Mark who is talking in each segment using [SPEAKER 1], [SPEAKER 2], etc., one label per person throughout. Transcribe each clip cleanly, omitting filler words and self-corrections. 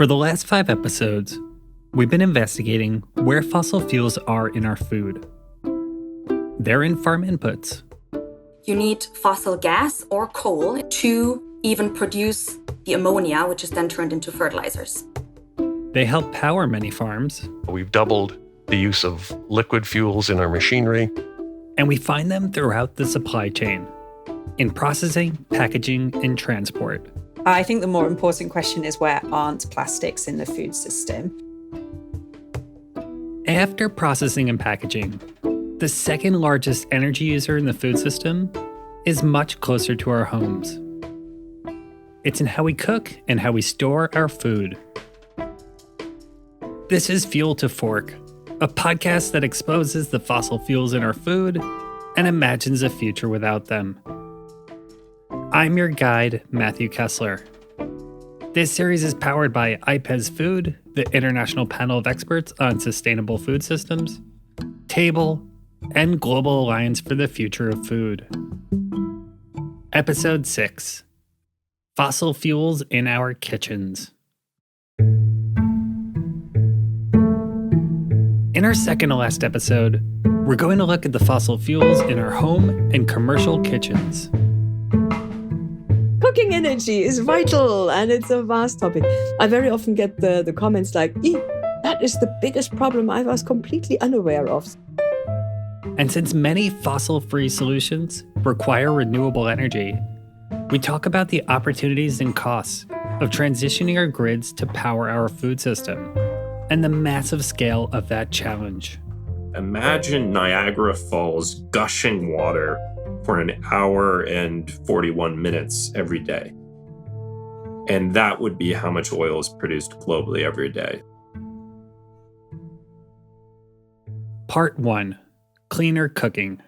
[SPEAKER 1] For the last 5 episodes, we've been investigating where fossil fuels are in our food. They're in farm inputs.
[SPEAKER 2] You need fossil gas or coal to even produce the ammonia, which is then turned into fertilizers.
[SPEAKER 1] They help power many farms.
[SPEAKER 3] We've doubled the use of liquid fuels in our machinery.
[SPEAKER 1] And we find them throughout the supply chain, in processing, packaging, and transport.
[SPEAKER 4] I think the more important question is, where aren't plastics in the food system?
[SPEAKER 1] After processing and packaging, the second largest energy user in the food system is much closer to our homes. It's in how we cook and how we store our food. This is Fuel to Fork, a podcast that exposes the fossil fuels in our food and imagines a future without them. I'm your guide, Matthew Kessler. This series is powered by IPES-Food, the International Panel of Experts on Sustainable Food Systems, Table, and Global Alliance for the Future of Food. Episode 6: Fossil Fuels in Our Kitchens. In our second to last episode, we're going to look at the fossil fuels in our home and commercial kitchens.
[SPEAKER 5] Cooking energy is vital, and it's a vast topic. I very often get the comments like, that is the biggest problem I was completely unaware of.
[SPEAKER 1] And since many fossil-free solutions require renewable energy, we talk about the opportunities and costs of transitioning our grids to power our food system, and the massive scale of that challenge.
[SPEAKER 6] Imagine Niagara Falls gushing water for an hour and 41 minutes every day. And that would be how much oil is produced globally every day.
[SPEAKER 1] Part 1: Cleaner Cooking.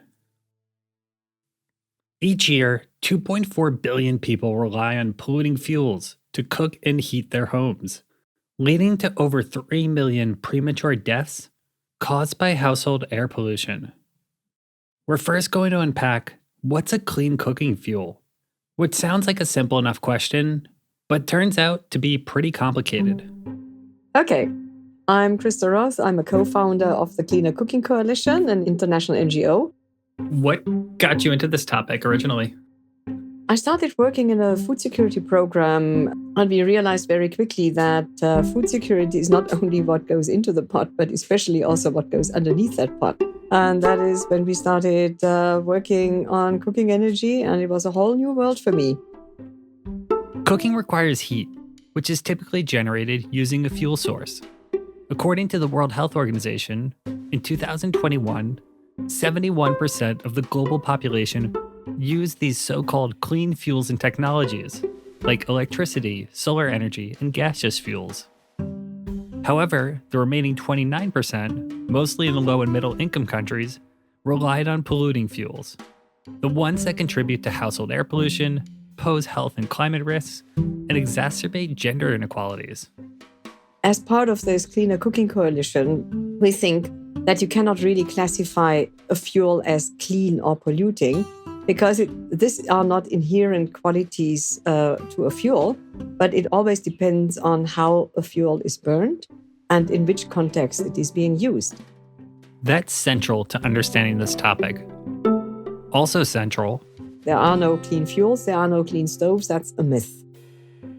[SPEAKER 1] Each year, 2.4 billion people rely on polluting fuels to cook and heat their homes, leading to over 3 million premature deaths caused by household air pollution. We're first going to unpack what's a clean cooking fuel, which sounds like a simple enough question, but turns out to be pretty complicated.
[SPEAKER 5] Okay, I'm Christa Roth. I'm a co-founder of the Cleaner Cooking Coalition, an international NGO.
[SPEAKER 1] What got you into this topic originally?
[SPEAKER 5] I started working in a food security program, and we realized very quickly that food security is not only what goes into the pot, but especially also what goes underneath that pot. And that is when we started working on cooking energy, and it was a whole new world for me.
[SPEAKER 1] Cooking requires heat, which is typically generated using a fuel source. According to the World Health Organization, in 2021, 71% of the global population used these so-called clean fuels and technologies, like electricity, solar energy, and gaseous fuels. However, the remaining 29%, mostly in the low and middle income countries, relied on polluting fuels, the ones that contribute to household air pollution, pose health and climate risks, and exacerbate gender inequalities.
[SPEAKER 5] As part of this Cleaner Cooking Coalition, we think that you cannot really classify a fuel as clean or polluting, because these are not inherent qualities to a fuel, but it always depends on how a fuel is burned and in which context it is being used.
[SPEAKER 1] That's central to understanding this topic. Also central,
[SPEAKER 5] there are no clean fuels, there are no clean stoves. That's a myth.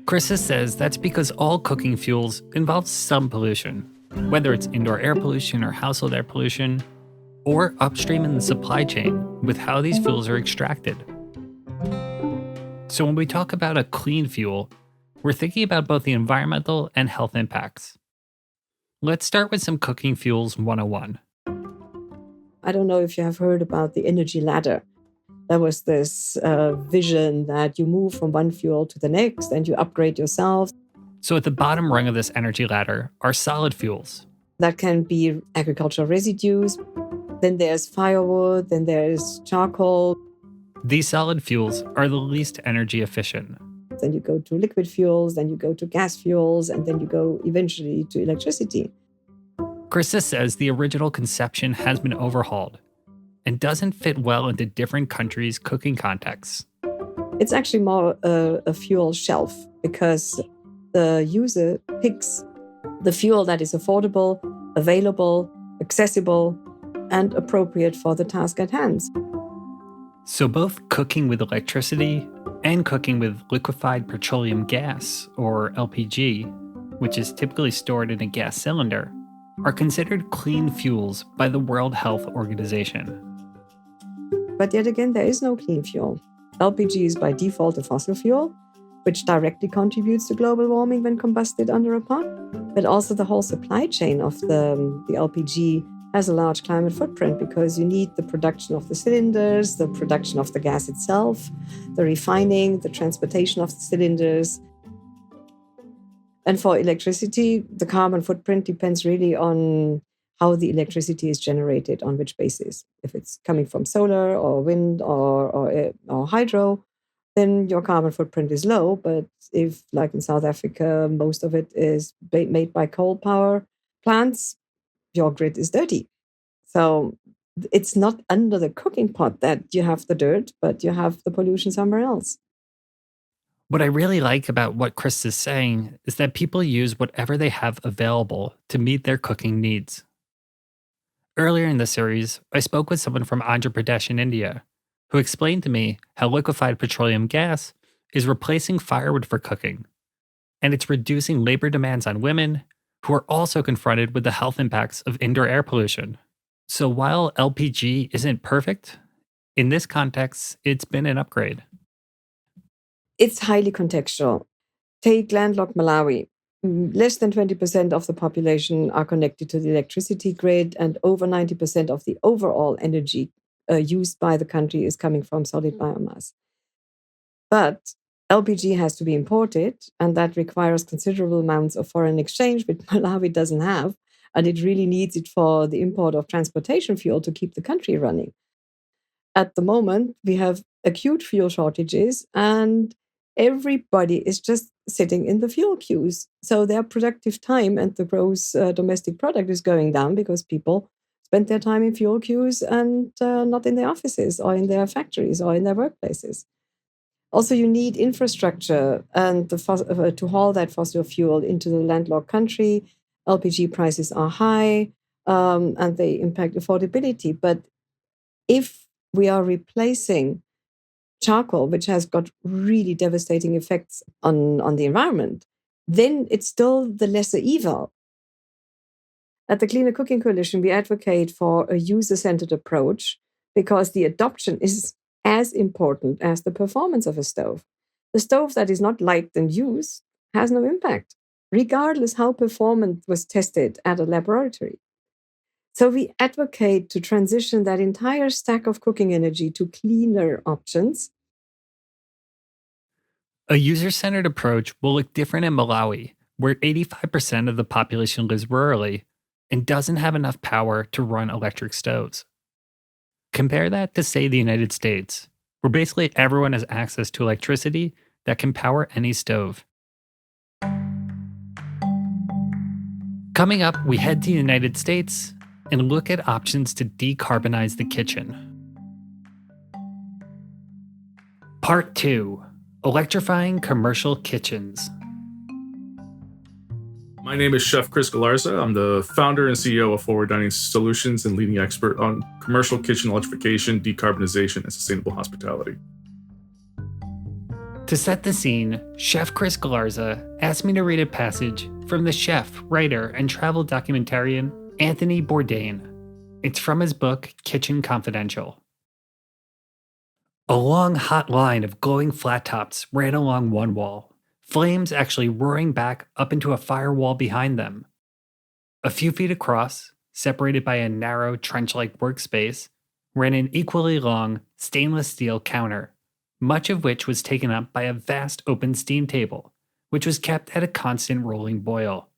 [SPEAKER 1] Christa says that's because all cooking fuels involve some pollution, whether it's indoor air pollution or household air pollution, or upstream in the supply chain with how these fuels are extracted. So when we talk about a clean fuel, we're thinking about both the environmental and health impacts. Let's start with some Cooking Fuels 101.
[SPEAKER 5] I don't know if you have heard about the energy ladder. There was this vision that you move from one fuel to the next and you upgrade yourself.
[SPEAKER 1] So at the bottom rung of this energy ladder are solid fuels.
[SPEAKER 5] That can be agricultural residues. Then there's firewood, then there's charcoal.
[SPEAKER 1] These solid fuels are the least energy efficient.
[SPEAKER 5] Then you go to liquid fuels, then you go to gas fuels, and then you go eventually to electricity.
[SPEAKER 1] Christa says the original conception has been overhauled and doesn't fit well into different countries' cooking contexts.
[SPEAKER 5] It's actually more a fuel shelf, because the user picks the fuel that is affordable, available, accessible, and appropriate for the task at hand.
[SPEAKER 1] So both cooking with electricity and cooking with liquefied petroleum gas, or LPG, which is typically stored in a gas cylinder, are considered clean fuels by the World Health Organization.
[SPEAKER 5] But yet again, there is no clean fuel. LPG is by default a fossil fuel, which directly contributes to global warming when combusted under a pot. But also the whole supply chain of the LPG has a large climate footprint because you need the production of the cylinders, the production of the gas itself, the refining, the transportation of the cylinders. And for electricity, the carbon footprint depends really on how the electricity is generated, on which basis. If it's coming from solar or wind or hydro, then your carbon footprint is low. But if, like in South Africa, most of it is made by coal power plants, your grid is dirty. So it's not under the cooking pot that you have the dirt, but you have the pollution somewhere else.
[SPEAKER 1] What I really like about what Christa is saying is that people use whatever they have available to meet their cooking needs. Earlier in the series, I spoke with someone from Andhra Pradesh in India who explained to me how liquefied petroleum gas is replacing firewood for cooking, and it's reducing labor demands on women who are also confronted with the health impacts of indoor air pollution. So while LPG isn't perfect, in this context, it's been an upgrade.
[SPEAKER 5] It's highly contextual. Take landlocked Malawi. Less than 20% of the population are connected to the electricity grid, and over 90% of the overall energy used by the country is coming from solid biomass. But LPG has to be imported, and that requires considerable amounts of foreign exchange, which Malawi doesn't have, and it really needs it for the import of transportation fuel to keep the country running. At the moment, we have acute fuel shortages, and everybody is just sitting in the fuel queues. So their productive time and the gross domestic product is going down because people spend their time in fuel queues and not in their offices or in their factories or in their workplaces. Also, you need infrastructure and to haul that fossil fuel into the landlocked country. LPG prices are high and they impact affordability. But if we are replacing charcoal, which has got really devastating effects on the environment, then it's still the lesser evil. At the Cleaner Cooking Coalition, we advocate for a user-centered approach because the adoption is as important as the performance of a stove. The stove that is not liked and used has no impact, regardless how performant was tested at a laboratory. So we advocate to transition that entire stack of cooking energy to cleaner options.
[SPEAKER 1] A user-centered approach will look different in Malawi, where 85% of the population lives rurally and doesn't have enough power to run electric stoves. Compare that to, say, the United States, where basically everyone has access to electricity that can power any stove. Coming up, we head to the United States and look at options to decarbonize the kitchen. Part 2. Electrifying commercial kitchens.
[SPEAKER 7] My name is Chef Chris Galarza. I'm the founder and CEO of Forward Dining Solutions and leading expert on commercial kitchen electrification, decarbonization, and sustainable hospitality.
[SPEAKER 1] To set the scene, Chef Chris Galarza asked me to read a passage from the chef, writer, and travel documentarian Anthony Bourdain. It's from his book, Kitchen Confidential. A long, hot line of glowing flat tops ran along one wall, flames actually roaring back up into a firewall behind them. A few feet across, separated by a narrow trench-like workspace, ran an equally long stainless steel counter, much of which was taken up by a vast open steam table, which was kept at a constant rolling boil.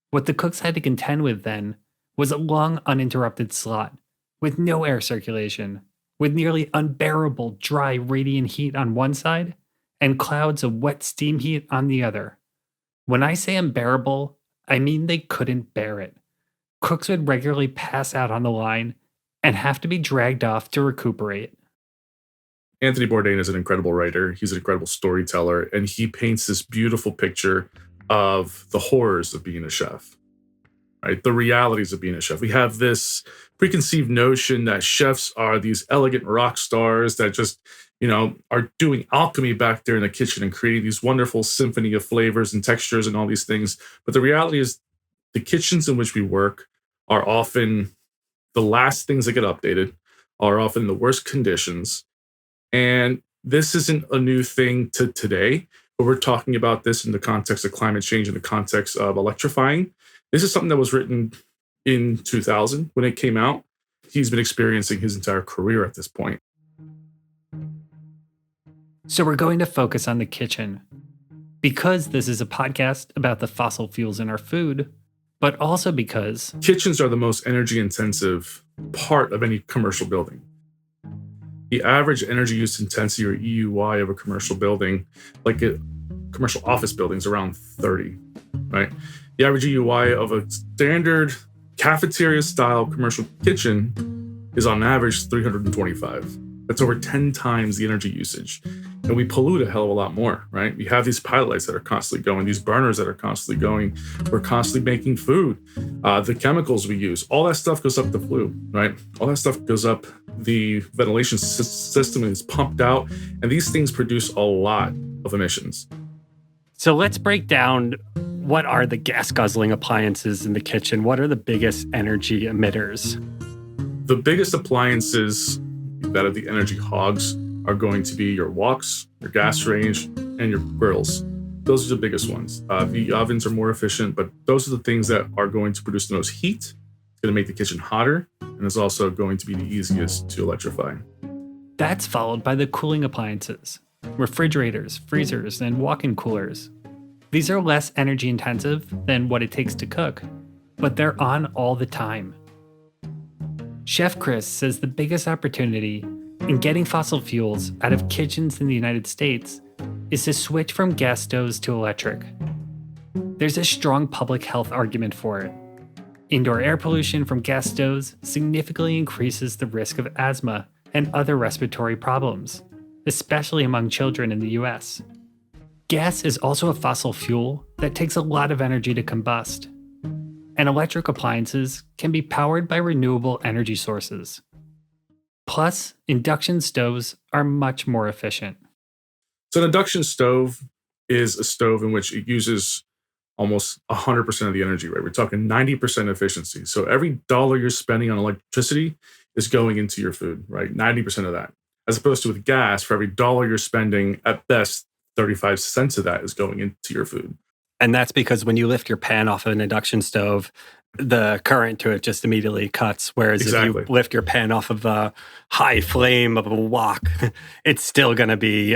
[SPEAKER 1] What the cooks had to contend with then was a long uninterrupted slot, with no air circulation, with nearly unbearable dry radiant heat on one side and clouds of wet steam heat on the other. When I say unbearable, I mean they couldn't bear it. Cooks would regularly pass out on the line and have to be dragged off to recuperate.
[SPEAKER 7] Anthony Bourdain is an incredible writer. He's an incredible storyteller, and he paints this beautiful picture of the horrors of being a chef, right? The realities of being a chef. We have this preconceived notion that chefs are these elegant rock stars that just, are doing alchemy back there in the kitchen and creating these wonderful symphony of flavors and textures and all these things. But the reality is the kitchens in which we work are often the last things that get updated, are often the worst conditions. And this isn't a new thing to today, but we're talking about this in the context of climate change, in the context of electrifying. This is something that was written in 2000 when it came out. He's been experiencing his entire career at this point.
[SPEAKER 1] So we're going to focus on the kitchen because this is a podcast about the fossil fuels in our food, but also because
[SPEAKER 7] kitchens are the most energy intensive part of any commercial building. The average energy use intensity, or EUI, of a commercial building, like a commercial office building, is around 30, right? The average EUI of a standard cafeteria-style commercial kitchen is on average 325. That's over 10 times the energy usage. And we pollute a hell of a lot more, right? We have these pilot lights that are constantly going, these burners that are constantly going. We're constantly making food. The chemicals we use, all that stuff goes up the flue, right? All that stuff goes up the ventilation system and is pumped out. And these things produce a lot of emissions.
[SPEAKER 8] So let's break down, what are the gas-guzzling appliances in the kitchen? What are the biggest energy emitters?
[SPEAKER 7] The biggest appliances that are the energy hogs are going to be your woks, your gas range, and your grills. Those are the biggest ones. The ovens are more efficient, but those are the things that are going to produce the most heat. It's going to make the kitchen hotter, and it's also going to be the easiest to electrify.
[SPEAKER 1] that's followed by the cooling appliances, refrigerators, freezers, and walk-in coolers. These are less energy intensive than what it takes to cook, but they're on all the time. Chef Chris says the biggest opportunity in getting fossil fuels out of kitchens in the United States is to switch from gas stoves to electric. There's a strong public health argument for it. Indoor air pollution from gas stoves significantly increases the risk of asthma and other respiratory problems, especially among children in the US. Gas is also a fossil fuel that takes a lot of energy to combust, and electric appliances can be powered by renewable energy sources. Plus, induction stoves are much more efficient.
[SPEAKER 7] So an induction stove is a stove in which it uses almost 100% of the energy, right? We're talking 90% efficiency. So every dollar you're spending on electricity is going into your food, right? 90% of that. As opposed to with gas, for every dollar you're spending, at best, 35 cents of that is going into your food.
[SPEAKER 8] And that's because when you lift your pan off of an induction stove, the current to it just immediately cuts. Whereas if you lift your pan off of a high flame of a wok, it's still going to be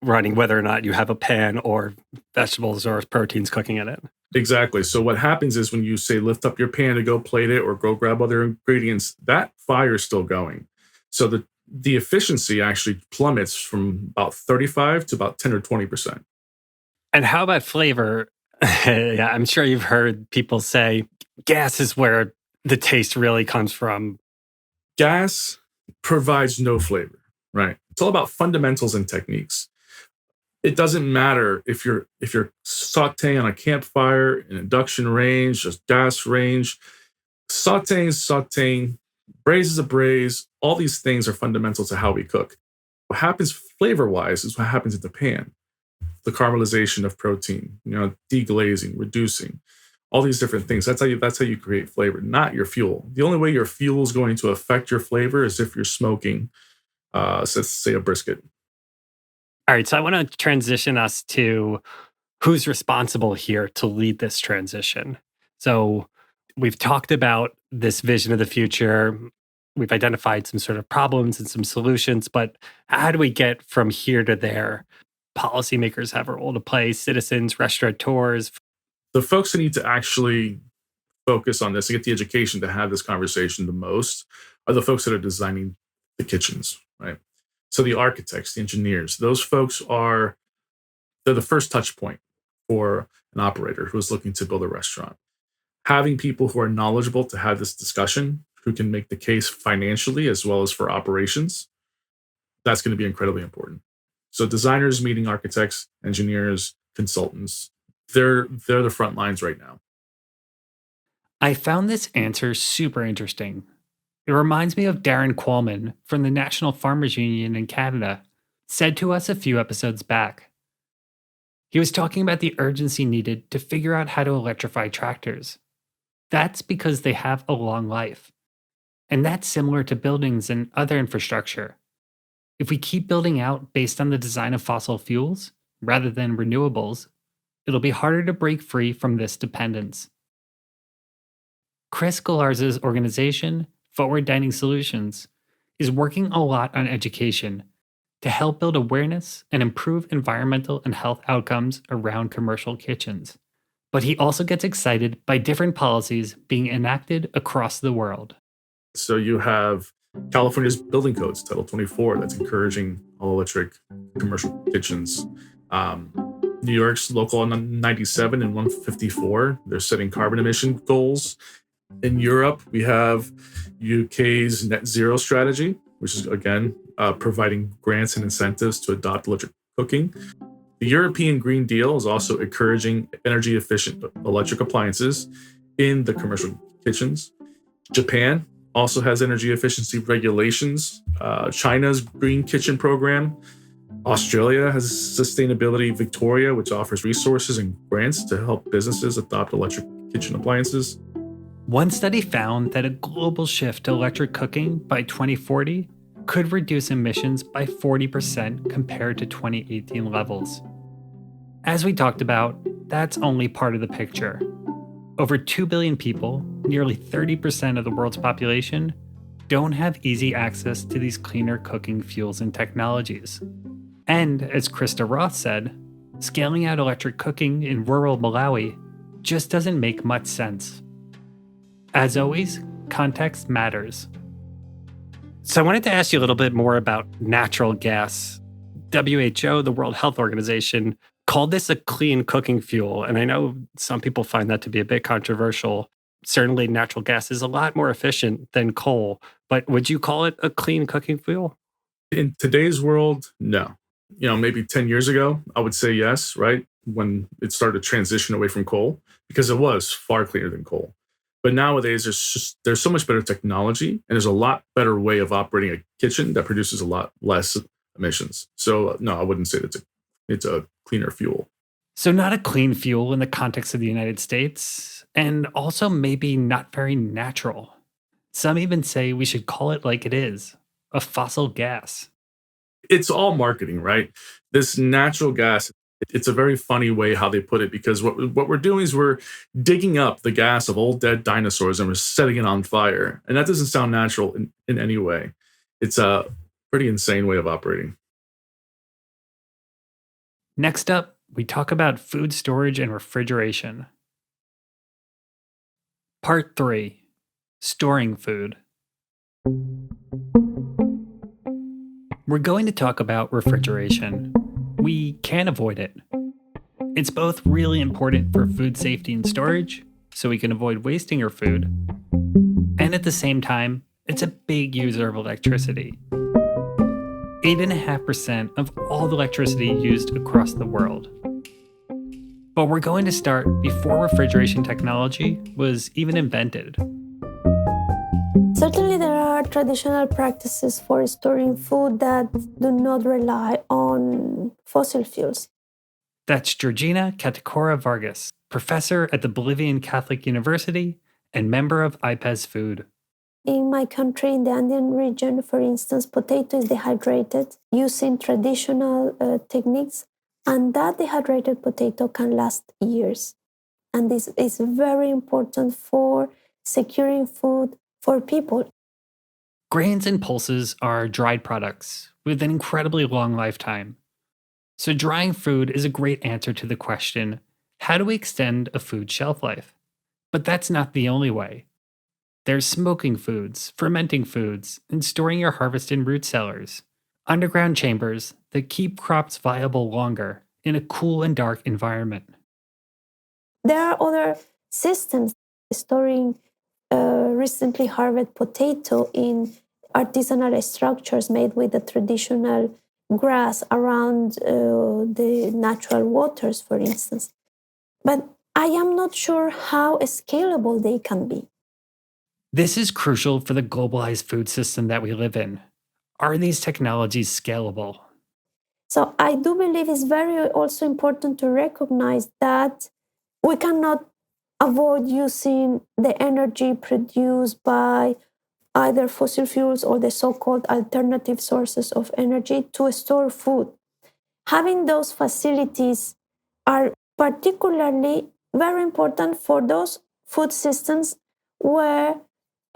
[SPEAKER 8] running whether or not you have a pan or vegetables or proteins cooking in it.
[SPEAKER 7] Exactly. So what happens is when you say lift up your pan to go plate it or go grab other ingredients, that fire is still going. So the efficiency actually plummets from about 35 to about 10 or 20%.
[SPEAKER 8] And how about flavor? Yeah, I'm sure you've heard people say gas is where the taste really comes from.
[SPEAKER 7] Gas provides no flavor, right? It's all about fundamentals and techniques. It doesn't matter if you're sauteing on a campfire, an induction range, a gas range. Sauteing is sauteing, braise is a braise. All these things are fundamental to how we cook. What happens flavor-wise is what happens in the pan. The caramelization of protein, deglazing, reducing, all these different things. That's how you create flavor, not your fuel. The only way your fuel is going to affect your flavor is if you're smoking, say a brisket.
[SPEAKER 8] All right, so I want to transition us to who's responsible here to lead this transition. So we've talked about this vision of the future. We've identified some sort of problems and some solutions, but how do we get from here to there? Policymakers have a role to play, citizens, restaurateurs.
[SPEAKER 7] The folks that need to actually focus on this and get the education to have this conversation the most are the folks that are designing the kitchens, right? So the architects, the engineers, those folks they're the first touch point for an operator who is looking to build a restaurant. Having people who are knowledgeable to have this discussion, who can make the case financially as well as for operations, that's going to be incredibly important. So designers meeting architects, engineers, consultants, They're the front lines right now.
[SPEAKER 1] I found this answer super interesting. It reminds me of Darren Qualman from the National Farmers Union in Canada said to us a few episodes back. He was talking about the urgency needed to figure out how to electrify tractors. That's because they have a long life. And that's similar to buildings and other infrastructure. If we keep building out based on the design of fossil fuels, rather than renewables, it'll be harder to break free from this dependence. Chris Galarza's organization, Forward Dining Solutions, is working a lot on education to help build awareness and improve environmental and health outcomes around commercial kitchens. But he also gets excited by different policies being enacted across the world.
[SPEAKER 7] So you have California's building codes, Title 24, that's encouraging all-electric commercial kitchens. New York's Local 97 and 154, they're setting carbon emission goals. In Europe, we have UK's net zero strategy, which is, again, providing grants and incentives to adopt electric cooking. The European Green Deal is also encouraging energy-efficient electric appliances in the commercial kitchens. Japan also has energy efficiency regulations. China's Green Kitchen program. Australia has Sustainability Victoria, which offers resources and grants to help businesses adopt electric kitchen appliances.
[SPEAKER 1] One study found that a global shift to electric cooking by 2040 could reduce emissions by 40% compared to 2018 levels. As we talked about, that's only part of the picture. Over 2 billion people, nearly 30% of the world's population, don't have easy access to these cleaner cooking fuels and technologies. And as Christa Roth said, scaling out electric cooking in rural Malawi just doesn't make much sense. As always, context matters.
[SPEAKER 8] So I wanted to ask you a little bit more about natural gas. WHO, the World Health Organization, called this a clean cooking fuel. And I know some people find that to be a bit controversial. Certainly, natural gas is a lot more efficient than coal. But would you call it a clean cooking fuel?
[SPEAKER 7] In today's world, no. Maybe 10 years ago, I would say yes, right? When it started to transition away from coal, because it was far cleaner than coal. But nowadays, there's so much better technology, and there's a lot better way of operating a kitchen that produces a lot less emissions. So no, I wouldn't say that it's a cleaner fuel.
[SPEAKER 1] So not a clean fuel in the context of the United States, and also maybe not very natural. Some even say we should call it like it is, a fossil gas.
[SPEAKER 7] It's all marketing, right? This natural gas, it's a very funny way how they put it, because what we're doing is we're digging up the gas of old dead dinosaurs and we're setting it on fire. And that doesn't sound natural in any way. It's a pretty insane way of operating.
[SPEAKER 1] Next up, we talk about food storage and refrigeration. Part 3, storing food. We're going to talk about refrigeration. We can't avoid it. It's both really important for food safety and storage, so we can avoid wasting our food, and at the same time, it's a big user of electricity. 8.5% of all the electricity used across the world. But we're going to start before refrigeration technology was even invented.
[SPEAKER 9] Certainly, there are traditional practices for storing food that do not rely on fossil fuels.
[SPEAKER 1] That's Georgina Catacora-Vargas, professor at the Bolivian Catholic University and member of IPES-Food.
[SPEAKER 9] In my country, in the Andean region, for instance, potato is dehydrated using traditional techniques, and that dehydrated potato can last years. And this is very important for securing food for people.
[SPEAKER 1] Grains and pulses are dried products with an incredibly long lifetime. So drying food is a great answer to the question, how do we extend a food shelf life? But that's not the only way. There's smoking foods, fermenting foods, and storing your harvest in root cellars, underground chambers that keep crops viable longer in a cool and dark environment.
[SPEAKER 9] There are other systems storing recently harvested potato in artisanal structures made with the traditional grass around the natural waters, for instance. but I am not sure how scalable they can be.
[SPEAKER 1] This is crucial for the globalized food system that we live in. Are these technologies scalable?
[SPEAKER 9] So I do believe it's very also important to recognize that we cannot avoid using the energy produced by either fossil fuels or the so-called alternative sources of energy to store food. Having those facilities are particularly very important for those food systems where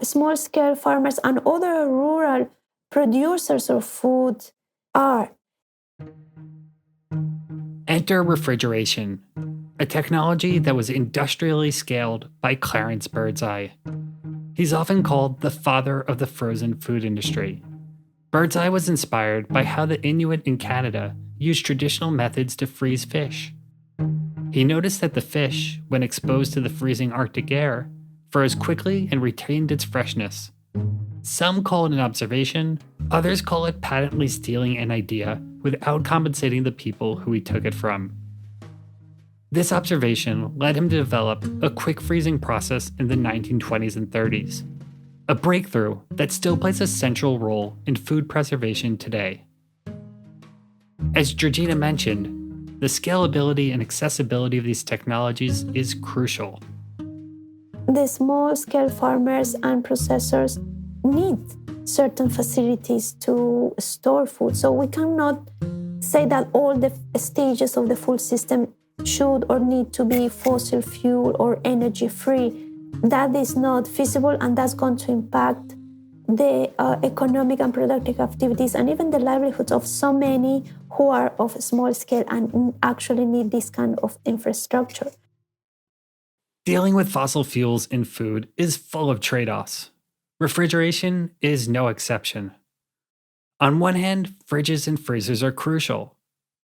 [SPEAKER 9] small-scale farmers and other rural producers of food are.
[SPEAKER 1] Enter refrigeration, a technology that was industrially scaled by Clarence Birdseye. He's often called the father of the frozen food industry. Birdseye was inspired by how the Inuit in Canada used traditional methods to freeze fish. He noticed that the fish, when exposed to the freezing Arctic air, froze quickly and retained its freshness. Some call it an observation, others call it patently stealing an idea without compensating the people who he took it from. This observation led him to develop a quick freezing process in the 1920s and 30s, a breakthrough that still plays a central role in food preservation today. As Georgina mentioned, the scalability and accessibility of these technologies is crucial.
[SPEAKER 9] The small-scale farmers and processors need certain facilities to store food. So we cannot say that all the stages of the food system should or need to be fossil fuel or energy free. That is not feasible, and that's going to impact the economic and productive activities and even the livelihoods of so many who are of small scale and actually need this kind of infrastructure.
[SPEAKER 1] Dealing with fossil fuels in food is full of trade-offs. Refrigeration is no exception. On one hand, fridges and freezers are crucial.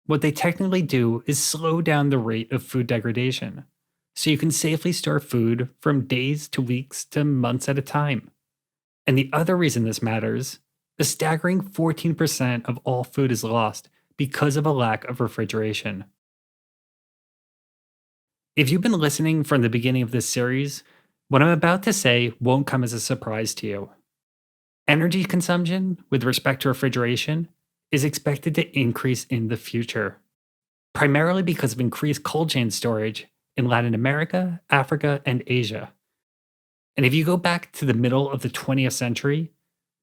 [SPEAKER 1] What they technically do is slow down the rate of food degradation, so you can safely store food from days to weeks to months at a time. And the other reason this matters, a staggering 14% of all food is lost because of a lack of refrigeration. If you've been listening from the beginning of this series, what I'm about to say won't come as a surprise to you. Energy consumption with respect to refrigeration is expected to increase in the future, primarily because of increased cold chain storage in Latin America, Africa, and Asia. And if you go back to the middle of the 20th century,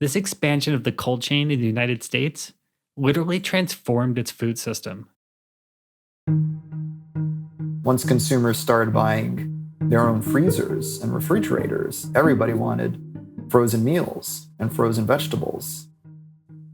[SPEAKER 1] this expansion of the cold chain in the United States literally transformed its food system.
[SPEAKER 10] Once consumers started buying their own freezers and refrigerators, everybody wanted frozen meals and frozen vegetables.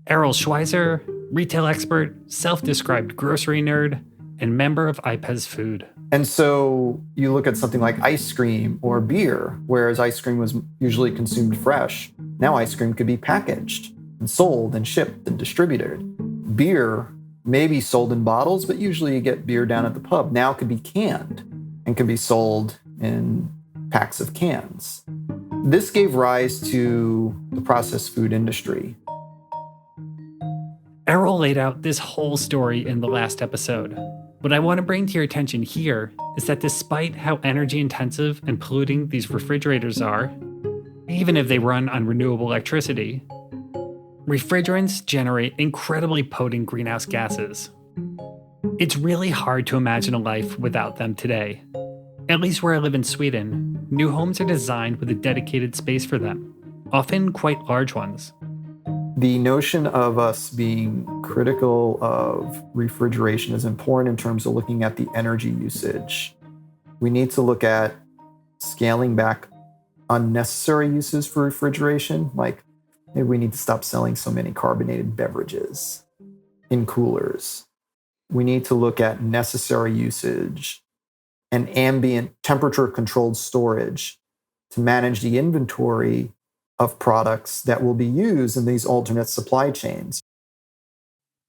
[SPEAKER 1] Errol Schweizer, retail expert, self-described grocery nerd, and member of IPES-Food.
[SPEAKER 10] And so you look at something like ice cream or beer, whereas ice cream was usually consumed fresh. Now ice cream could be packaged and sold and shipped and distributed. Beer may be sold in bottles, but usually you get beer down at the pub. Now it could be canned and can be sold in packs of cans. This gave rise to the processed food industry.
[SPEAKER 1] Errol laid out this whole story in the last episode. What I want to bring to your attention here is that despite how energy intensive and polluting these refrigerators are, even if they run on renewable electricity, refrigerants generate incredibly potent greenhouse gases. It's really hard to imagine a life without them today. At least where I live in Sweden, new homes are designed with a dedicated space for them, often quite large ones.
[SPEAKER 10] The notion of us being critical of refrigeration is important in terms of looking at the energy usage. We need to look at scaling back unnecessary uses for refrigeration, like maybe we need to stop selling so many carbonated beverages in coolers. We need to look at necessary usage and ambient temperature-controlled storage to manage the inventory of products that will be used in these alternate supply chains.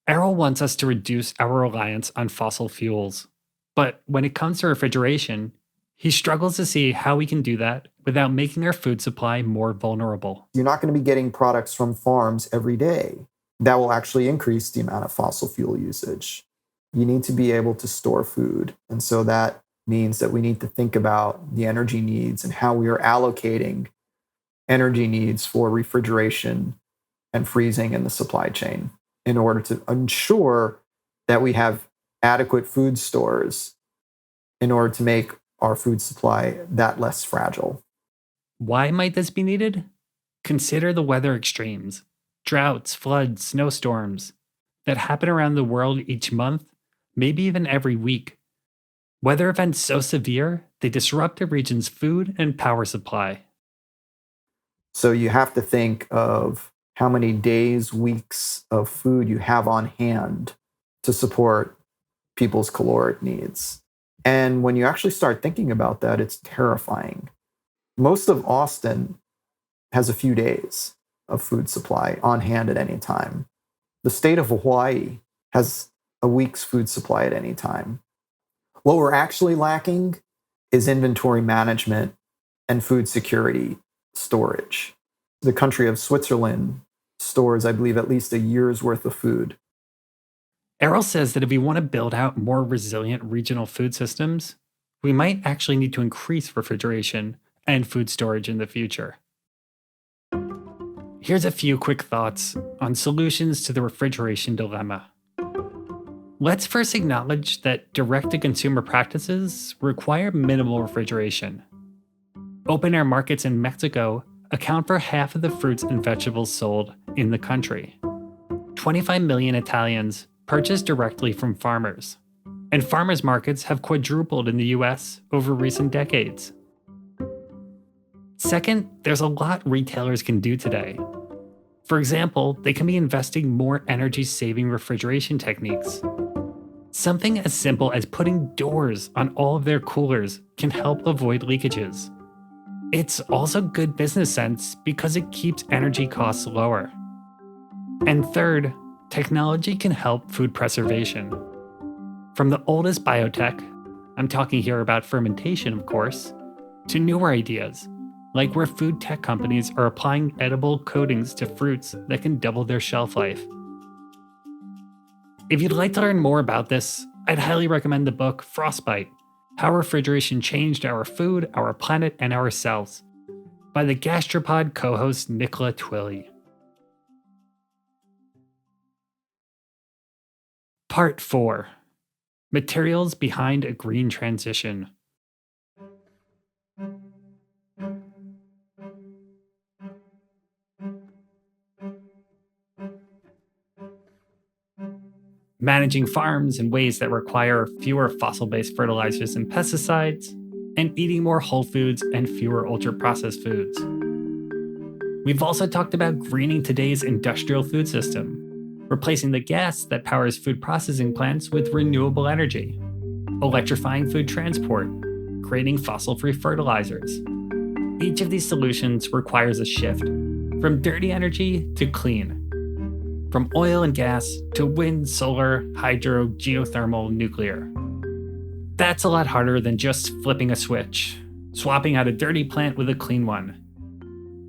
[SPEAKER 1] Errol wants us to reduce our reliance on fossil fuels. But when it comes to refrigeration, he struggles to see how we can do that without making our food supply more vulnerable.
[SPEAKER 10] You're not going to be getting products from farms every day. That will actually increase the amount of fossil fuel usage. You need to be able to store food. And so that means that we need to think about the energy needs and how we are allocating energy needs for refrigeration and freezing in the supply chain in order to ensure that we have adequate food stores in order to make our food supply that less fragile.
[SPEAKER 1] Why might this be needed? Consider the weather extremes, droughts, floods, snowstorms that happen around the world each month, maybe even every week. Weather events so severe, they disrupt a region's food and power supply.
[SPEAKER 10] So you have to think of how many days, weeks of food you have on hand to support people's caloric needs. And when you actually start thinking about that, it's terrifying. Most of Austin has a few days of food supply on hand at any time. The state of Hawaii has a week's food supply at any time. What we're actually lacking is inventory management and food security storage. The country of Switzerland stores, I believe, at least a year's worth of food.
[SPEAKER 1] Errol says that if we want to build out more resilient regional food systems, we might actually need to increase refrigeration and food storage in the future. Here's a few quick thoughts on solutions to the refrigeration dilemma. Let's first acknowledge that direct-to-consumer practices require minimal refrigeration. Open-air markets in Mexico account for half of the fruits and vegetables sold in the country. 25 million Italians purchase directly from farmers, and farmers markets have quadrupled in the US over recent decades. Second, there's a lot retailers can do today. For example, they can be investing more energy-saving refrigeration techniques. Something as simple as putting doors on all of their coolers can help avoid leakages. It's also good business sense because it keeps energy costs lower. And third, technology can help food preservation. From the oldest biotech, I'm talking here about fermentation, of course, to newer ideas, like where food tech companies are applying edible coatings to fruits that can double their shelf life. If you'd like to learn more about this, I'd highly recommend the book Frostbite: How Refrigeration Changed Our Food, Our Planet, and Our Cells by the Gastropod co-host Nicola Twilley. Part 4: Materials Behind a Green Transition. Managing farms in ways that require fewer fossil-based fertilizers and pesticides, and eating more whole foods and fewer ultra-processed foods. We've also talked about greening today's industrial food system, replacing the gas that powers food processing plants with renewable energy, electrifying food transport, creating fossil-free fertilizers. Each of these solutions requires a shift from dirty energy to clean, from oil and gas to wind, solar, hydro, geothermal, nuclear. That's a lot harder than just flipping a switch, swapping out a dirty plant with a clean one.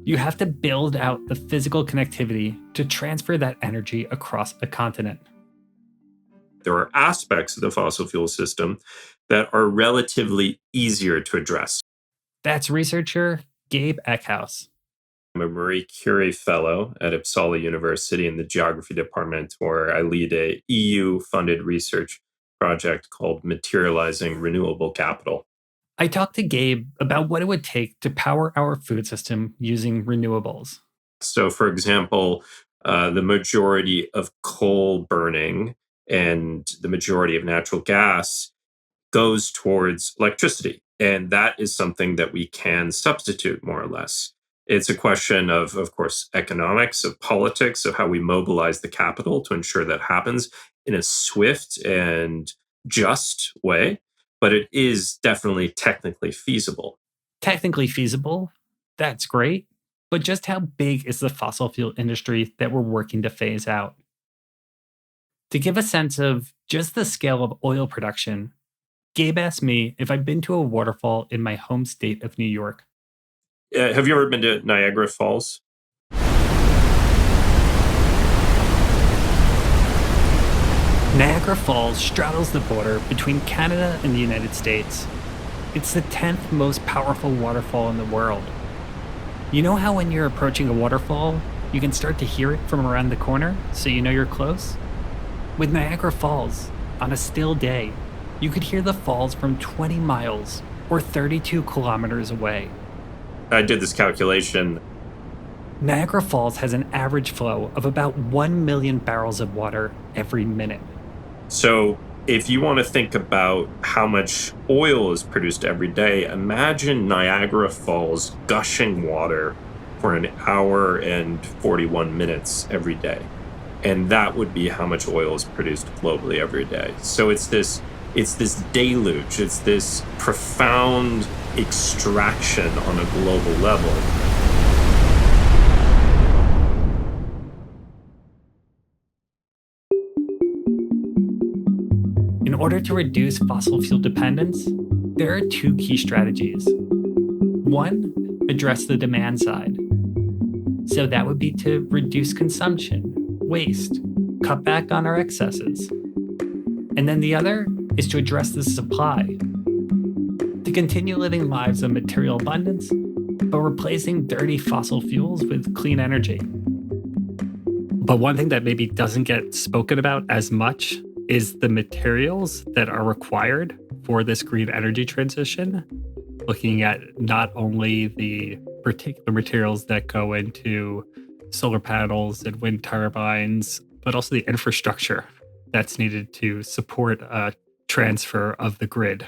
[SPEAKER 1] You have to build out the physical connectivity to transfer that energy across a continent.
[SPEAKER 6] There are aspects of the fossil fuel system that are relatively easier to address.
[SPEAKER 1] That's researcher Gabe Eckhouse.
[SPEAKER 6] I'm a Marie Curie Fellow at Uppsala University in the Geography Department, where I lead a EU-funded research project called Materializing Renewable Capital.
[SPEAKER 1] I talked to Gabe about what it would take to power our food system using renewables.
[SPEAKER 6] So, for example, the majority of coal burning and the majority of natural gas goes towards electricity. And that is something that we can substitute more or less. It's a question of course, economics, of politics, of how we mobilize the capital to ensure that happens in a swift and just way. But it is definitely technically feasible.
[SPEAKER 1] Technically feasible? That's great. But just how big is the fossil fuel industry that we're working to phase out? To give a sense of just the scale of oil production, Gabe asked me if I've been to a waterfall in my home state of New York.
[SPEAKER 6] Have you ever been to Niagara Falls?
[SPEAKER 1] Niagara Falls straddles the border between Canada and the United States It's the 10th most powerful waterfall in the world. You know how when you're approaching a waterfall, you can start to hear it from around the corner, so you know you're close? With Niagara Falls, on a still day, you could hear the falls from 20 miles or 32 kilometers away.
[SPEAKER 6] I did this calculation.
[SPEAKER 1] Niagara Falls has an average flow of about 1 million barrels of water every minute.
[SPEAKER 6] So if you want to think about how much oil is produced every day, imagine Niagara Falls gushing water for an hour and 41 minutes every day. And that would be how much oil is produced globally every day. So it's this deluge, it's this profound extraction on a global level.
[SPEAKER 1] In order to reduce fossil fuel dependence, there are two key strategies. One, address the demand side. So that would be to reduce consumption, waste, cut back on our excesses. And then the other is to address the supply. To continue living lives of material abundance, but replacing dirty fossil fuels with clean energy.
[SPEAKER 8] But one thing that maybe doesn't get spoken about as much is the materials that are required for this green energy transition, looking at not only the particular materials that go into solar panels and wind turbines, but also the infrastructure that's needed to support a transfer of the grid.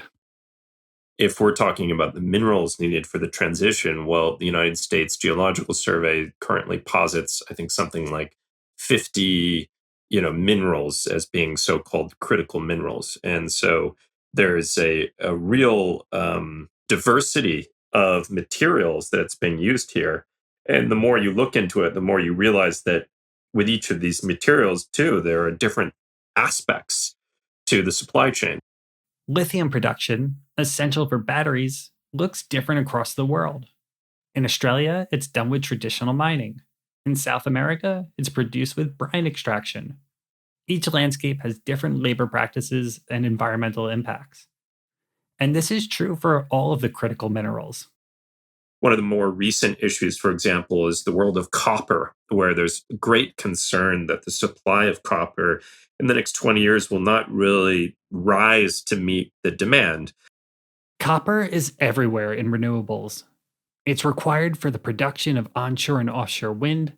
[SPEAKER 6] If we're talking about the minerals needed for the transition, well, the United States Geological Survey currently posits, I think, something like 50 minerals as being so-called critical minerals. And so there's a real diversity of materials that's being used here. And the more you look into it, the more you realize that with each of these materials, too, there are different aspects to the supply chain.
[SPEAKER 1] Lithium production, essential for batteries, looks different across the world. In Australia, it's done with traditional mining. In South America, it's produced with brine extraction. Each landscape has different labor practices and environmental impacts. And this is true for all of the critical minerals.
[SPEAKER 6] One of the more recent issues, for example, is the world of copper, where there's great concern that the supply of copper in the next 20 years will not really rise to meet the demand.
[SPEAKER 1] Copper is everywhere in renewables. It's required for the production of onshore and offshore wind.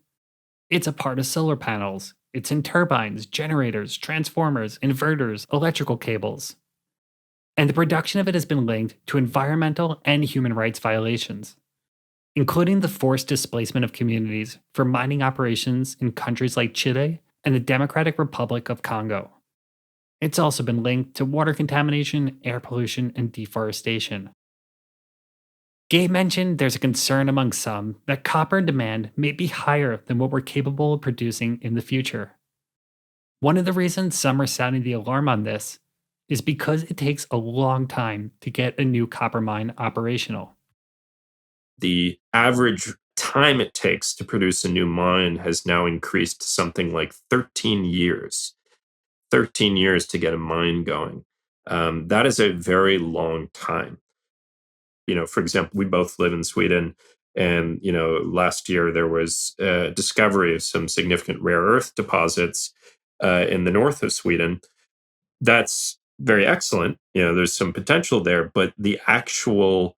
[SPEAKER 1] It's a part of solar panels. It's in turbines, generators, transformers, inverters, electrical cables. And the production of it has been linked to environmental and human rights violations, including the forced displacement of communities for mining operations in countries like Chile and the Democratic Republic of Congo. It's also been linked to water contamination, air pollution, and deforestation. Gabe mentioned there's a concern among some that copper demand may be higher than what we're capable of producing in the future. One of the reasons some are sounding the alarm on this is because it takes a long time to get a new copper mine operational.
[SPEAKER 6] The average time it takes to produce a new mine has now increased to something like 13 years. 13 years to get a mine going. That is a very long time. For example, we both live in Sweden, and, last year there was a discovery of some significant rare earth deposits in the north of Sweden. That's very excellent. There's some potential there, but the actual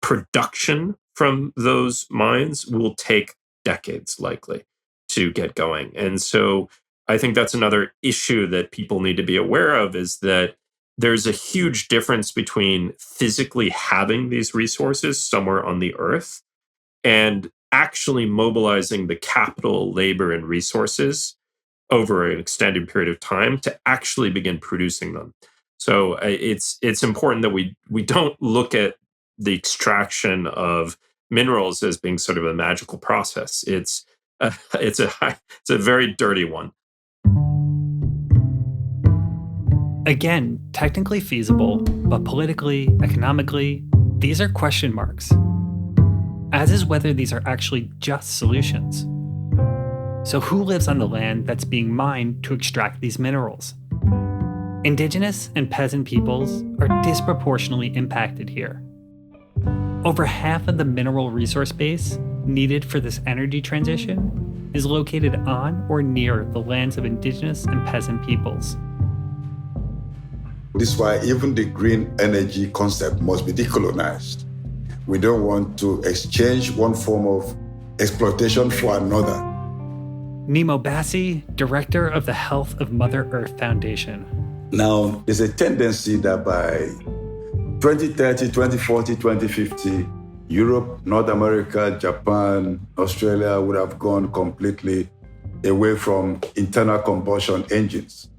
[SPEAKER 6] production from those mines will take decades likely to get going. And so I think that's another issue that people need to be aware of, is that there's a huge difference between physically having these resources somewhere on the earth and actually mobilizing the capital, labor, and resources over an extended period of time to actually begin producing them. So it's important that we don't look at the extraction of minerals as being sort of a magical process. It's a very dirty one.
[SPEAKER 1] Again, technically feasible, but politically, economically, these are question marks. As is whether these are actually just solutions. So who lives on the land that's being mined to extract these minerals? Indigenous and peasant peoples are disproportionately impacted here. Over half of the mineral resource base needed for this energy transition is located on or near the lands of indigenous and peasant peoples.
[SPEAKER 11] This is why even the green energy concept must be decolonized. We don't want to exchange one form of exploitation for another.
[SPEAKER 1] Nnimmo Bassey, director of the Health of Mother Earth Foundation.
[SPEAKER 11] Now, there's a tendency that by 2030, 2040, 2050, Europe, North America, Japan, Australia would have gone completely away from internal combustion engines.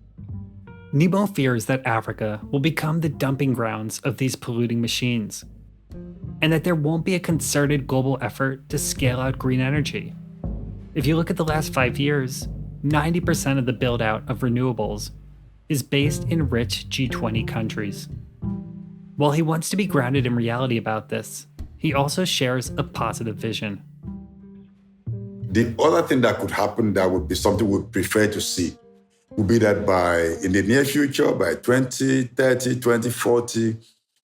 [SPEAKER 1] Nnimmo fears that Africa will become the dumping grounds of these polluting machines, and that there won't be a concerted global effort to scale out green energy. If you look at the last 5 years, 90% of the build-out of renewables is based in rich G20 countries. While he wants to be grounded in reality about this, he also shares a positive vision.
[SPEAKER 11] The other thing that could happen that would be something we'd prefer to see would be that in the near future, by 2030, 2040,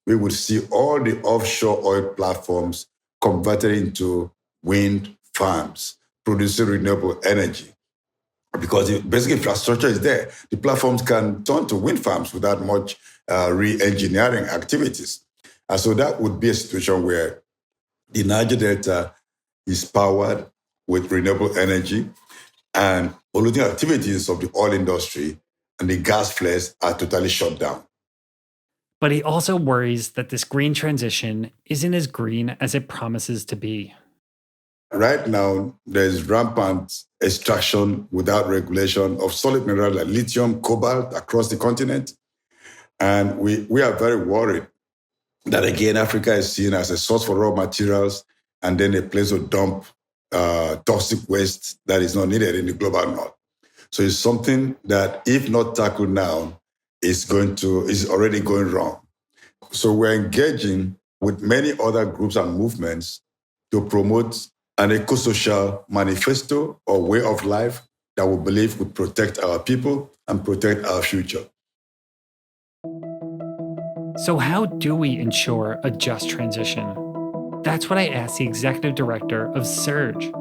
[SPEAKER 11] we would see all the offshore oil platforms converted into wind farms, producing renewable energy. Because the basic infrastructure is there. The platforms can turn to wind farms without much re-engineering activities. And so that would be a situation where the Niger Delta is powered with renewable energy and polluting activities of the oil industry and the gas flares are totally shut down.
[SPEAKER 1] But he also worries that this green transition isn't as green as it promises to be.
[SPEAKER 11] Right now, there's rampant extraction without regulation of solid minerals like lithium, cobalt across the continent. And we are very worried that, again, Africa is seen as a source for raw materials and then a place to dump toxic waste that is not needed in the global north. So it's something that, if not tackled now, is already going wrong. So we're engaging with many other groups and movements to promote an eco-social manifesto or way of life that we believe would protect our people and protect our future.
[SPEAKER 1] So how do we ensure a just transition? That's what I asked the executive director of SIRGE,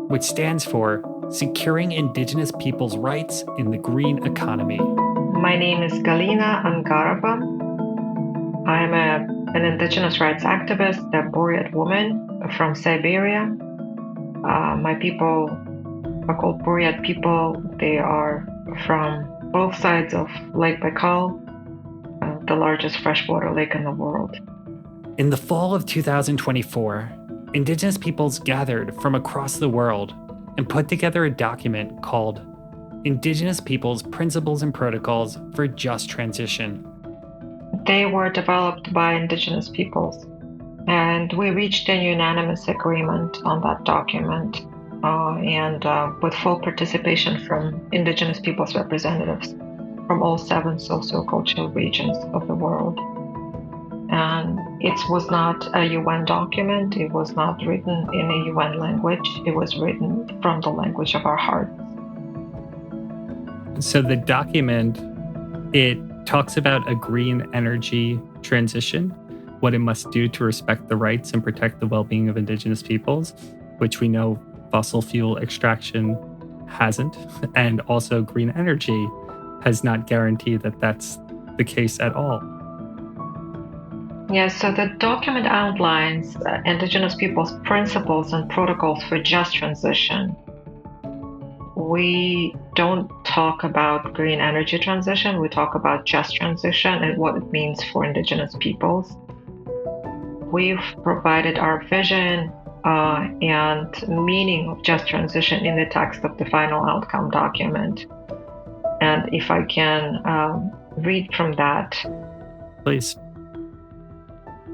[SPEAKER 1] which stands for Securing Indigenous Peoples' Rights in the Green Economy.
[SPEAKER 12] My name is Galina Angarova. I'm an indigenous rights activist, a Buryat woman from Siberia. My people are called Buryat people. They are from both sides of Lake Baikal, the largest freshwater lake in the world.
[SPEAKER 1] In the fall of 2024, Indigenous peoples gathered from across the world and put together a document called Indigenous Peoples' Principles and Protocols for Just Transition.
[SPEAKER 12] They were developed by Indigenous peoples, and we reached a unanimous agreement on that document, and with full participation from Indigenous peoples representatives from all 7 sociocultural regions of the world. And it was not a UN document. It was not written in a UN language. It was written from the language of our hearts.
[SPEAKER 1] So the document, it talks about a green energy transition, what it must do to respect the rights and protect the well-being of Indigenous peoples, which we know fossil fuel extraction hasn't. And also green energy has not guaranteed that that's the case at all.
[SPEAKER 12] Yes, so the document outlines Indigenous peoples' principles and protocols for just transition. We don't talk about green energy transition, we talk about just transition and what it means for Indigenous peoples. We've provided our vision and meaning of just transition in the text of the final outcome document. And if I can read from that.
[SPEAKER 1] Please.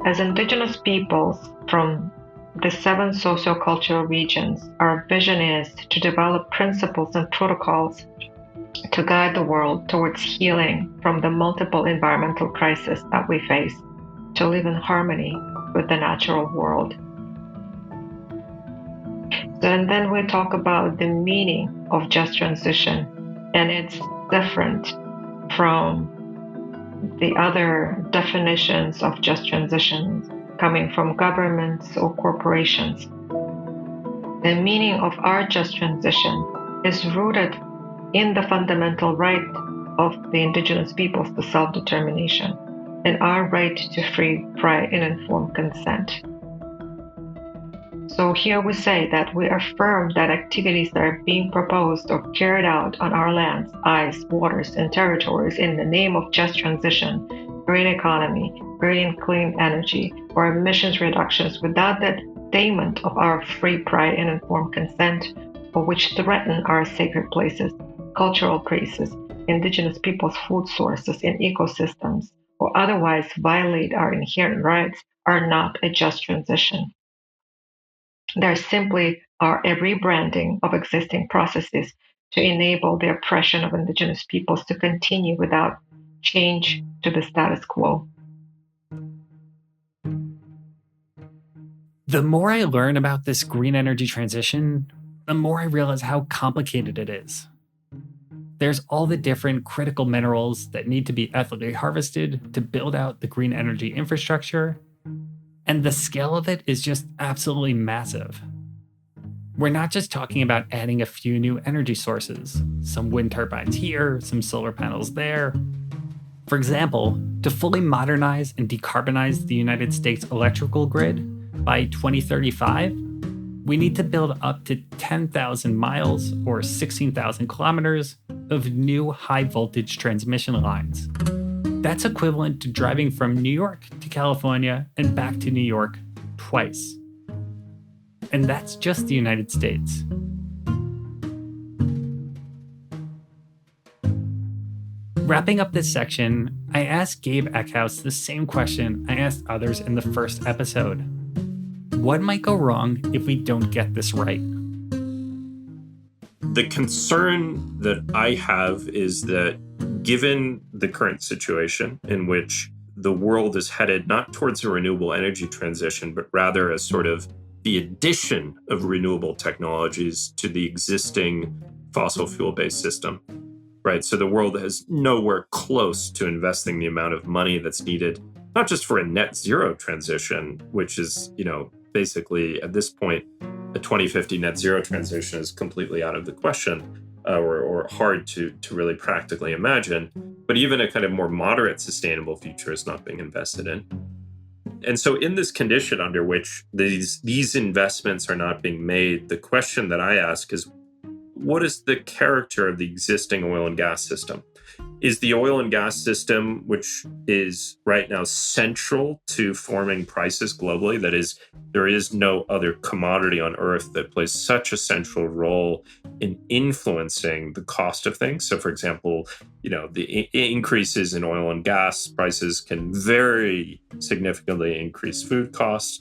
[SPEAKER 12] As Indigenous peoples from the 7 sociocultural regions, our vision is to develop principles and protocols to guide the world towards healing from the multiple environmental crises that we face, to live in harmony with the natural world. And then we talk about the meaning of just transition, and it's different from the other definitions of just transition coming from governments or corporations. The meaning of our just transition is rooted in the fundamental right of the indigenous peoples to self-determination and our right to free, prior, and informed consent. So here we say that we affirm that activities that are being proposed or carried out on our lands, ice, waters, and territories in the name of just transition, green economy, green and clean energy, or emissions reductions without the attainment of our free, prior, and informed consent, or which threaten our sacred places, cultural places, indigenous peoples' food sources and ecosystems, or otherwise violate our inherent rights, are not a just transition. They simply are a rebranding of existing processes to enable the oppression of indigenous peoples to continue without change to the status quo.
[SPEAKER 1] The more I learn about this green energy transition, the more I realize how complicated it is. There's all the different critical minerals that need to be ethically harvested to build out the green energy infrastructure, and the scale of it is just absolutely massive. We're not just talking about adding a few new energy sources, some wind turbines here, some solar panels there. For example, to fully modernize and decarbonize the United States electrical grid by 2035, we need to build up to 10,000 miles or 16,000 kilometers of new high voltage transmission lines. That's equivalent to driving from New York to California and back to New York twice. And that's just the United States. Wrapping up this section, I asked Gabe Eckhouse the same question I asked others in the first episode. What might go wrong if we don't get this right?
[SPEAKER 6] The concern that I have is that given the current situation in which the world is headed not towards a renewable energy transition, but rather as sort of the addition of renewable technologies to the existing fossil fuel-based system, right? So the world is nowhere close to investing the amount of money that's needed, not just for a net zero transition, which is, basically at this point, a 2050 net zero transition is completely out of the question, or hard to really practically imagine. But even a kind of more moderate sustainable future is not being invested in. And so in this condition under which these investments are not being made, the question that I ask is, what is the character of the existing oil and gas system? Is the oil and gas system, which is right now central to forming prices globally, that is, there is no other commodity on earth that plays such a central role in influencing the cost of things. So, for example, the increases in oil and gas prices can very significantly increase food costs.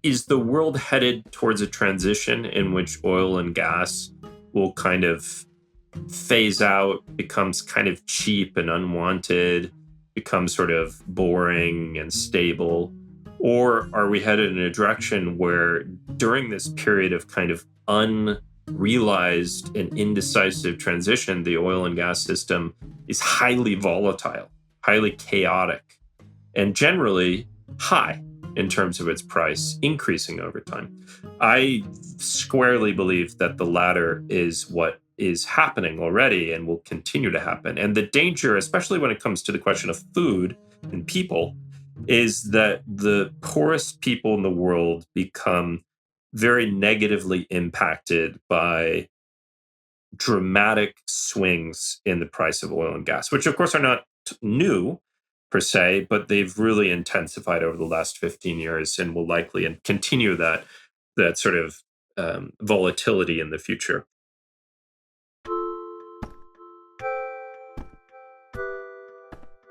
[SPEAKER 6] Is the world headed towards a transition in which oil and gas will kind of phase out, becomes kind of cheap and unwanted, becomes sort of boring and stable? Or are we headed in a direction where during this period of kind of unrealized and indecisive transition, the oil and gas system is highly volatile, highly chaotic, and generally high in terms of its price, increasing over time? I squarely believe that the latter is what is happening already and will continue to happen. And the danger, especially when it comes to the question of food and people, is that the poorest people in the world become very negatively impacted by dramatic swings in the price of oil and gas, which of course are not new per se, but they've really intensified over the last 15 years and will likely continue that sort of volatility in the future.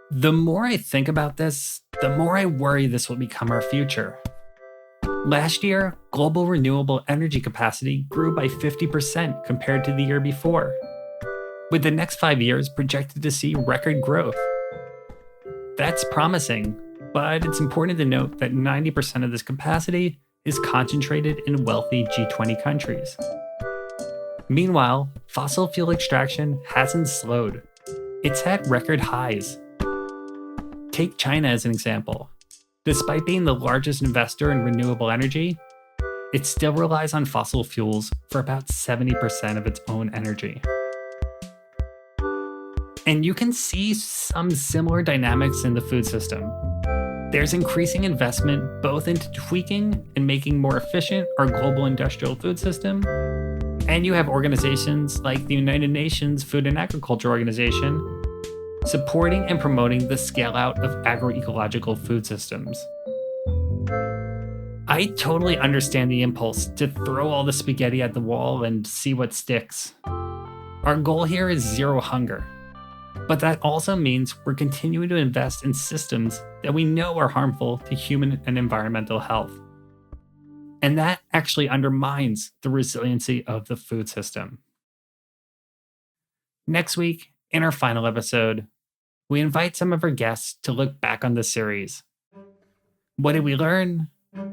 [SPEAKER 1] The more I think about this, the more I worry this will become our future. Last year, global renewable energy capacity grew by 50% compared to the year before, with the next 5 years projected to see record growth. That's promising, but it's important to note that 90% of this capacity is concentrated in wealthy G20 countries. Meanwhile, fossil fuel extraction hasn't slowed. It's at record highs. Take China as an example. Despite being the largest investor in renewable energy, it still relies on fossil fuels for about 70% of its own energy. And you can see some similar dynamics in the food system. There's increasing investment both into tweaking and making more efficient our global industrial food system, and you have organizations like the United Nations Food and Agriculture Organization supporting and promoting the scale-out of agroecological food systems. I totally understand the impulse to throw all the spaghetti at the wall and see what sticks. Our goal here is zero hunger. But that also means we're continuing to invest in systems that we know are harmful to human and environmental health. And that actually undermines the resiliency of the food system. Next week, in our final episode, we invite some of our guests to look back on the series. What did we learn?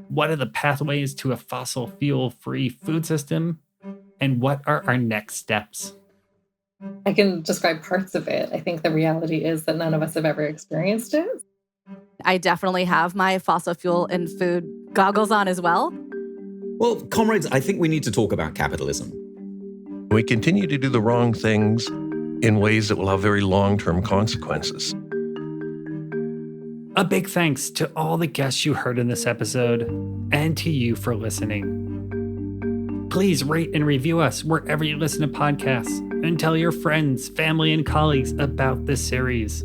[SPEAKER 1] What are the pathways to a fossil fuel-free food system? And what are our next steps?
[SPEAKER 13] I can describe parts of it. I think the reality is that none of us have ever experienced it.
[SPEAKER 14] I definitely have my fossil fuel and food goggles on as well.
[SPEAKER 15] Well, comrades, I think we need to talk about capitalism.
[SPEAKER 3] We continue to do the wrong things in ways that will have very long-term consequences.
[SPEAKER 1] A big thanks to all the guests you heard in this episode, and to you for listening. Please rate and review us wherever you listen to podcasts, and tell your friends, family, and colleagues about this series.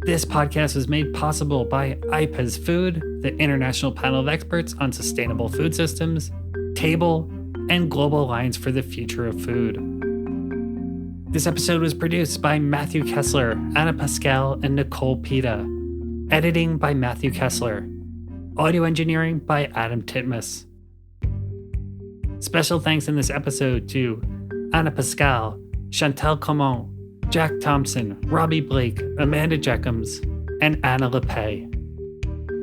[SPEAKER 1] This podcast was made possible by IPES-Food, the International Panel of Experts on Sustainable Food Systems, Table, and Global Alliance for the Future of Food. This episode was produced by Matthew Kessler, Anna Pascal, and Nicole Pita. Editing by Matthew Kessler. Audio engineering by Adam Titmus. Special thanks in this episode to Anna Pascal, Chantal Comment, Jack Thompson, Robbie Blake, Amanda Jeckums, and Anna LePay.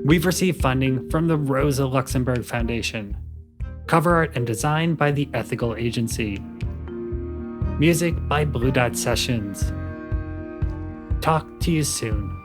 [SPEAKER 1] We've received funding from the Rosa Luxemburg Foundation. Cover art and design by The Ethical Agency. Music by Blue Dot Sessions. Talk to you soon.